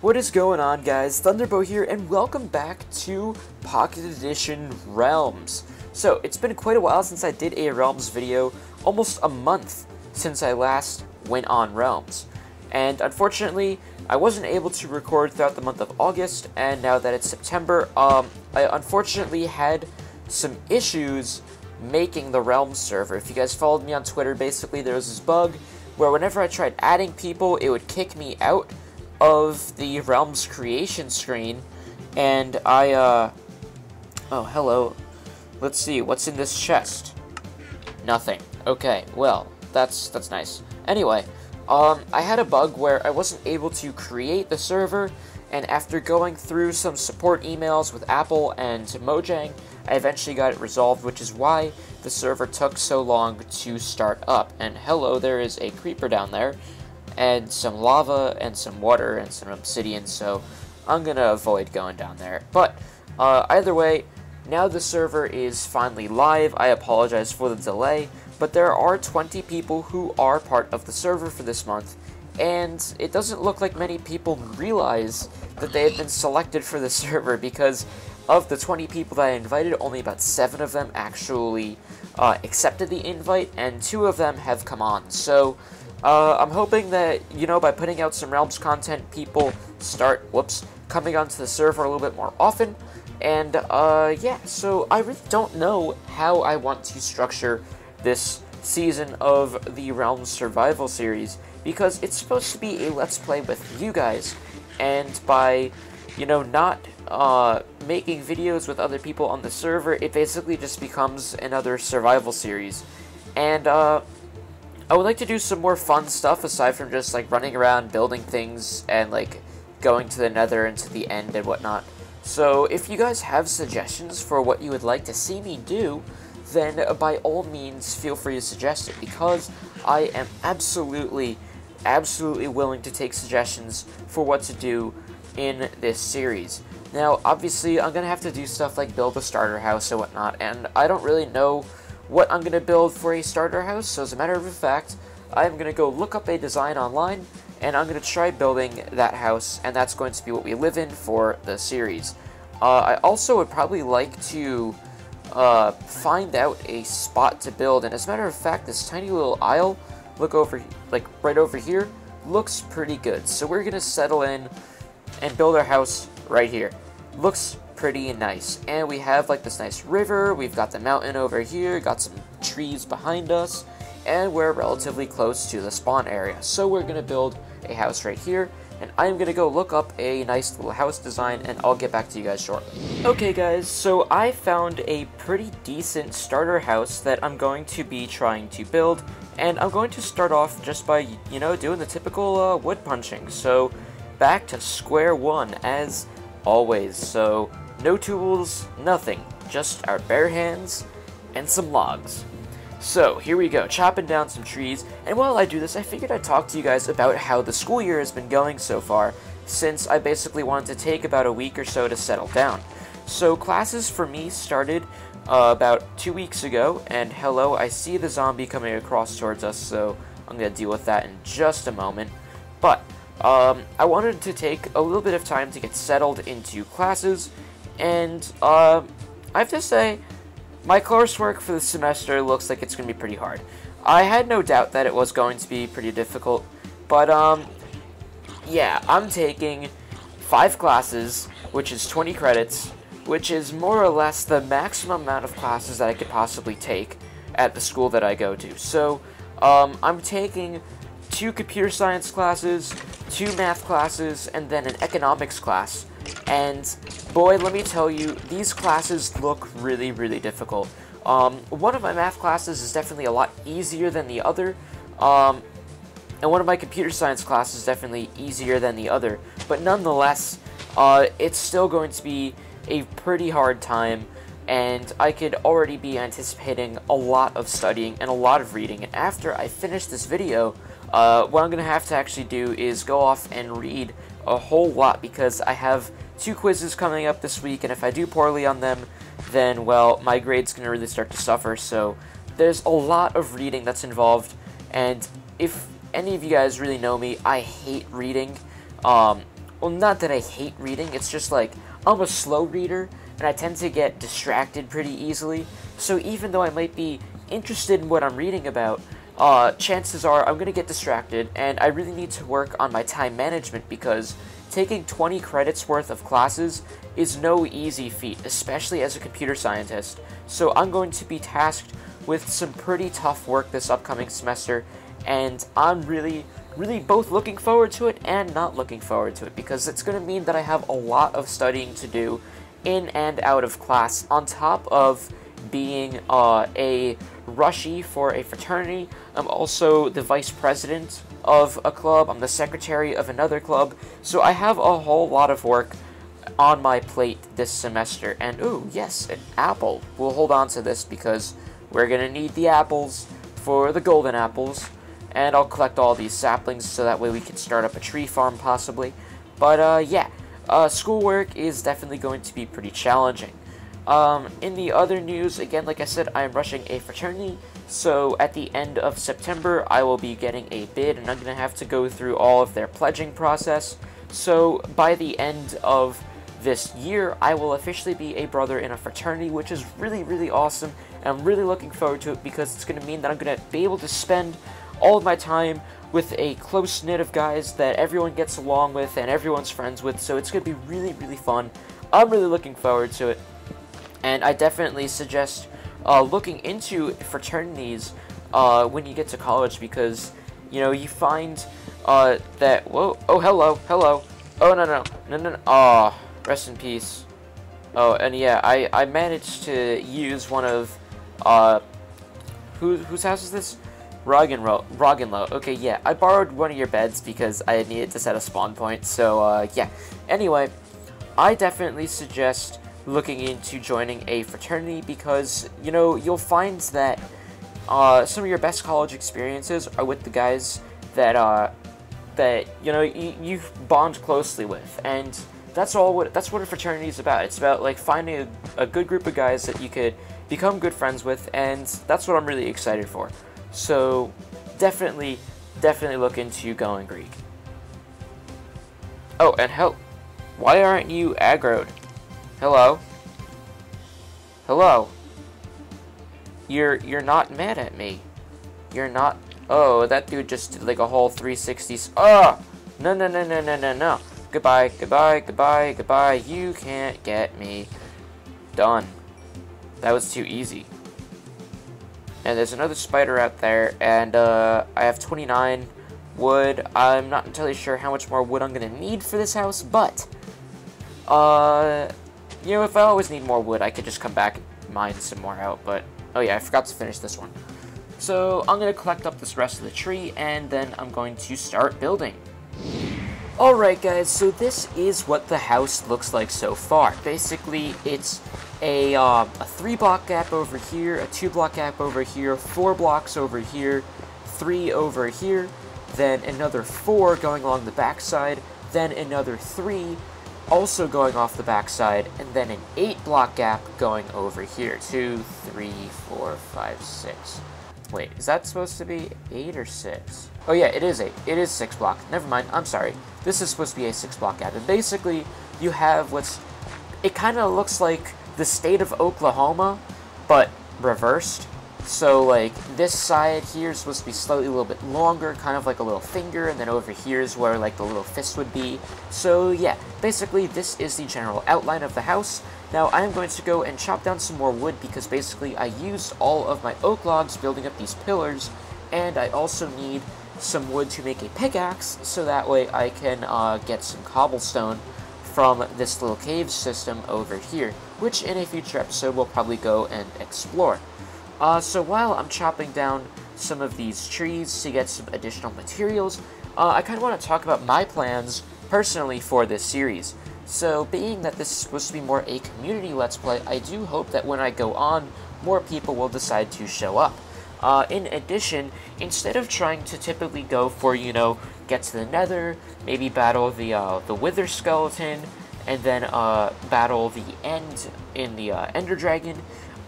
What is going on, guys? ThunderBow here, and welcome back to Pocket Edition Realms. So, it's been quite a while since I did a Realms video, almost a month since I last went on Realms. And unfortunately, I wasn't able to record throughout the month of August, and now that it's September, I unfortunately had some issues making the Realms server. If you guys followed me on Twitter, basically there was this bug where whenever I tried adding people, it would kick me out of the Realms creation screen, and oh, hello. Let's see, what's in this chest? Nothing. Okay, well, that's nice. Anyway, I had a bug where I wasn't able to create the server, and after going through some support emails with Apple and Mojang, I eventually got it resolved, which is why the server took so long to start up. And hello, there is a creeper down there, and some lava, and some water, and some obsidian, so I'm gonna avoid going down there. But, either way, now the server is finally live. I apologize for the delay, but there are 20 people who are part of the server for this month, and it doesn't look like many people realize that they have been selected for the server, because of the 20 people that I invited, only about 7 of them actually accepted the invite, and 2 of them have come on. So, I'm hoping that, you know, by putting out some Realms content, people start, coming onto the server a little bit more often. And, yeah, so I really don't know how I want to structure this season of the Realms Survival series, because it's supposed to be a Let's Play with you guys, and by, you know, not making videos with other people on the server, it basically just becomes another survival series. And, I would like to do some more fun stuff aside from just, like, running around, building things, and, like, going to the nether and to the end and whatnot. So, if you guys have suggestions for what you would like to see me do, then by all means feel free to suggest it, because I am absolutely willing to take suggestions for what to do in this series. Now, obviously, I'm going to have to do stuff like build a starter house and whatnot, and I don't really know what I'm going to build for a starter house, so as a matter of fact, I'm going to go look up a design online, and I'm going to try building that house, and that's going to be what we live in for the series. I also would probably like to find out a spot to build, and as a matter of fact, this tiny little aisle, look over, like right over here, looks pretty good. So we're going to settle in and build our house right here. Looks pretty nice, and we have like this nice river, we've got the mountain over here, got some trees behind us, and we're relatively close to the spawn area. So we're going to build a house right here, and I'm going to go look up a nice little house design, and I'll get back to you guys shortly. Okay guys, so I found a pretty decent starter house that I'm going to be trying to build, and I'm going to start off just by, you know, doing the typical wood punching. So back to square one as always. So no tools, nothing, just our bare hands and some logs. So here we go, chopping down some trees, and while I do this, I figured I'd talk to you guys about how the school year has been going so far, since I basically wanted to take about a week or so to settle down. So classes for me started about 2 weeks ago, and hello, I see the zombie coming across towards us, so I'm going to deal with that in just a moment. But I wanted to take a little bit of time to get settled into classes, and I have to say, my coursework for the semester looks like it's going to be pretty hard. I had no doubt that it was going to be pretty difficult, but yeah, I'm taking 5 classes, which is 20 credits, which is more or less the maximum amount of classes that I could possibly take at the school that I go to. So, I'm taking 2 computer science classes, 2 math classes, and then an economics class. And boy, let me tell you, these classes look really, really difficult. One of my math classes is definitely a lot easier than the other, and one of my computer science classes is definitely easier than the other, but nonetheless, it's still going to be a pretty hard time, and I could already be anticipating a lot of studying and a lot of reading. And after I finish this video, what I'm going to have to actually do is go off and read a whole lot, because I have 2 quizzes coming up this week, and if I do poorly on them, then, well, my grade's going to really start to suffer. So there's a lot of reading that's involved, and if any of you guys really know me, I hate reading. well, not that I hate reading, it's just like, I'm a slow reader, and I tend to get distracted pretty easily, so even though I might be interested in what I'm reading about, chances are I'm going to get distracted, and I really need to work on my time management because taking 20 credits worth of classes is no easy feat, especially as a computer scientist, so I'm going to be tasked with some pretty tough work this upcoming semester, and I'm really both looking forward to it and not looking forward to it, because it's going to mean that I have a lot of studying to do in and out of class, on top of being a rushie for a fraternity. I'm also the vice president of a club, I'm the secretary of another club, so I have a whole lot of work on my plate this semester. And ooh, yes, an apple. We'll hold on to this because we're going to need the apples for the golden apples. And I'll collect all these saplings so that way we can start up a tree farm possibly. But yeah, schoolwork is definitely going to be pretty challenging. In the other news, again, like I said, I am rushing a fraternity, so at the end of September I will be getting a bid, and I'm going to have to go through all of their pledging process. So by the end of this year, I will officially be a brother in a fraternity, which is really awesome, and I'm really looking forward to it because it's going to mean that I'm going to be able to spend all of my time with a close knit of guys that everyone gets along with and everyone's friends with, so it's going to be really fun. I'm really looking forward to it, and I definitely suggest looking into fraternities when you get to college, because, you know, you find that, whoa, oh, hello, oh, no, oh, rest in peace. Oh, and yeah, I managed to use one of, whose house is this? Roggenlow. Okay, yeah, I borrowed one of your beds because I needed to set a spawn point, so, yeah. Anyway, I definitely suggest looking into joining a fraternity because, you know, you'll find that, some of your best college experiences are with the guys that, you know, you bond closely with, and that's what a fraternity is about. It's about, like, finding a good group of guys that you could become good friends with, and that's what I'm really excited for. So, definitely look into going Greek. Oh, and why aren't you aggroed? Hello? You're not mad at me. You're not. Oh, that dude just did like a whole 360s. Oh! No. Goodbye. You can't get me. Done. That was too easy. And there's another spider out there, and I have 29 wood. I'm not entirely sure how much more wood I'm going to need for this house, but, you know, if I always need more wood, I could just come back and mine some more out, but, oh yeah, I forgot to finish this one. So, I'm going to collect up this rest of the tree, and then I'm going to start building. Alright guys, so this is what the house looks like so far. Basically, it's a 3-block gap over here, a 2-block gap over here, 4 blocks over here, 3 over here, then another 4 going along the backside, then another 3 also going off the backside, and then an 8-block gap going over here. 2, 3, 4, 5, 6. Wait, is that supposed to be 8 or 6? Oh yeah, it is 8. It is 6 block. Never mind, I'm sorry. This is supposed to be a 6-block gap. And basically, you have it kind of looks like the state of Oklahoma, but reversed. So, like, this side here is supposed to be slightly a little bit longer, kind of like a little finger, and then over here is where, like, the little fist would be. So, yeah, basically, this is the general outline of the house. Now, I am going to go and chop down some more wood because basically I used all of my oak logs building up these pillars, and I also need some wood to make a pickaxe, so that way I can get some cobblestone from this little cave system over here, which in a future episode we'll probably go and explore. So while I'm chopping down some of these trees to get some additional materials, I kind of want to talk about my plans personally for this series. So being that this is supposed to be more a community Let's Play, I do hope that when I go on, more people will decide to show up. In addition, instead of trying to typically go for, you know, get to the nether, maybe battle the wither skeleton, and then battle the end in the ender dragon,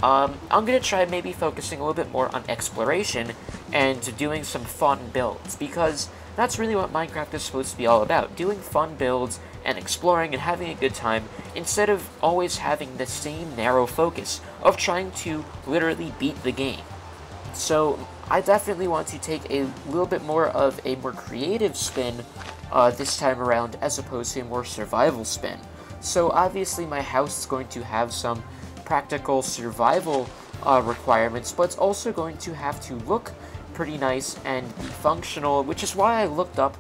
I'm going to try maybe focusing a little bit more on exploration and doing some fun builds, because That's really what Minecraft is supposed to be all about, doing fun builds and exploring and having a good time, instead of always having the same narrow focus of trying to literally beat the game. So I definitely want to take a little bit more of a more creative spin this time around, as opposed to a more survival spin. So obviously my house is going to have some practical survival requirements, but it's also going to have to look pretty nice and be functional, which is why I looked up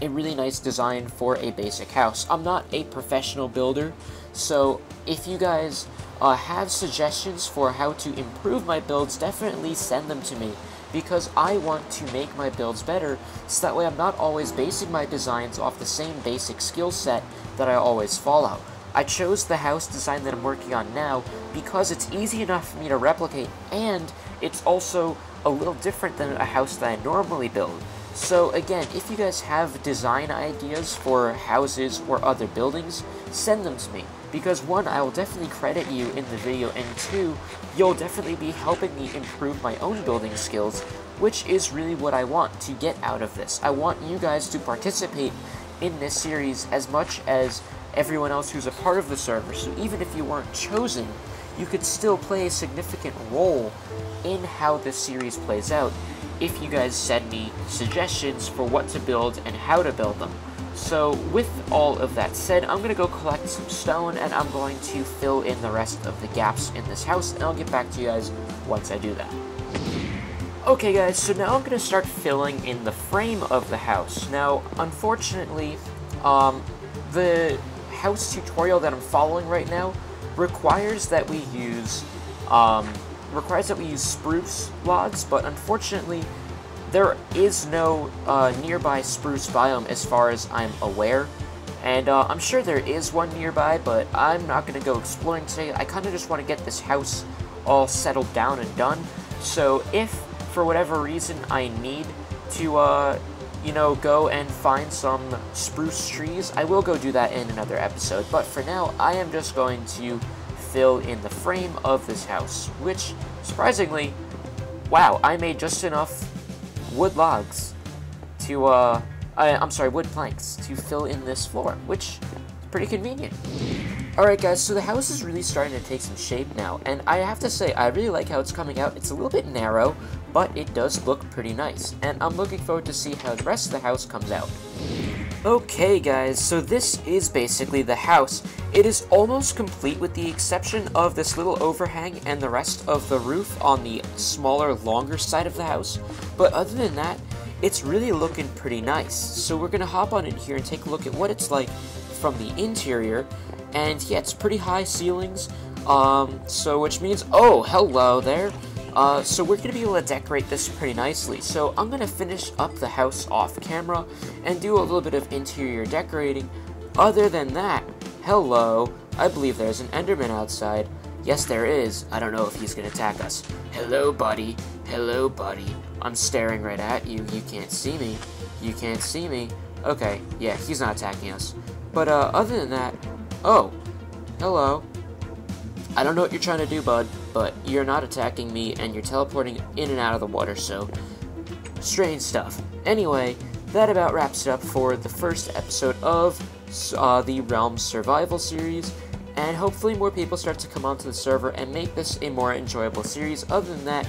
a really nice design for a basic house. I'm not a professional builder, so if you guys have suggestions for how to improve my builds, definitely send them to me, because I want to make my builds better, so that way I'm not always basing my designs off the same basic skill set that I always follow. I chose the house design that I'm working on now because it's easy enough for me to replicate, and it's also a little different than a house that I normally build. So again, if you guys have design ideas for houses or other buildings, send them to me, because one, I will definitely credit you in the video, and two, you'll definitely be helping me improve my own building skills, which is really what I want to get out of this. I want you guys to participate in this series as much as everyone else who's a part of the server, so even if you weren't chosen, you could still play a significant role in how this series plays out if you guys send me suggestions for what to build and how to build them. So with all of that said, I'm going to go collect some stone, and I'm going to fill in the rest of the gaps in this house, and I'll get back to you guys once I do that. Okay guys, so now I'm going to start filling in the frame of the house. Now, unfortunately, the house tutorial that I'm following right now requires that we use spruce logs, but unfortunately there is no nearby spruce biome as far as I'm aware, and I'm sure there is one nearby, but I'm not going to go exploring today. I kind of just want to get this house all settled down and done, so if for whatever reason I need to you know, go and find some spruce trees, I will go do that in another episode, but for now I am just going to fill in the frame of this house, which, surprisingly, wow, I made just enough wood logs to, I'm sorry, wood planks to fill in this floor, which is pretty convenient. Alright guys, so the house is really starting to take some shape now, and I have to say, I really like how it's coming out. It's a little bit narrow, but it does look pretty nice, and I'm looking forward to see how the rest of the house comes out. Okay guys, so this is basically the house. It is almost complete with the exception of this little overhang and the rest of the roof on the smaller, longer side of the house, but other than that, it's really looking pretty nice. So we're gonna hop on in here and take a look at what it's like from the interior, and yeah, it's pretty high ceilings, so which means, oh, hello there. So we're going to be able to decorate this pretty nicely. So I'm going to finish up the house off camera and do a little bit of interior decorating. Other than that, hello, I believe there's an Enderman outside. Yes, there is. I don't know if he's going to attack us. Hello, buddy. Hello, buddy. I'm staring right at you. You can't see me. You can't see me. Okay, yeah, he's not attacking us. But other than that, oh, hello. I don't know what you're trying to do, bud, but you're not attacking me, and you're teleporting in and out of the water, so strange stuff. Anyway, that about wraps it up for the first episode of the Realms Survival series, and hopefully more people start to come onto the server and make this a more enjoyable series. Other than that,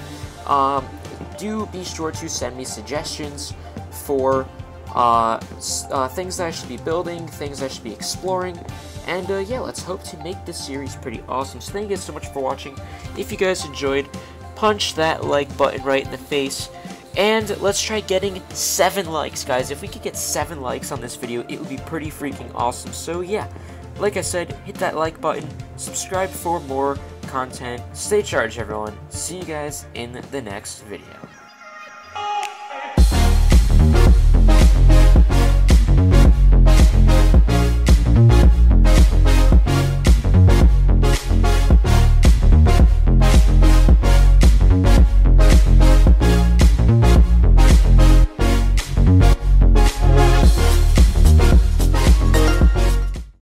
do be sure to send me suggestions for things that I should be building, things I should be exploring, and yeah, let's hope to make this series pretty awesome. So thank you guys so much for watching. If you guys enjoyed, punch that like button right in the face, and let's try getting 7 likes, guys. If we could get 7 likes on this video, it would be pretty freaking awesome. So yeah, like I said, hit that like button, subscribe for more content, stay charged everyone, see you guys in the next video.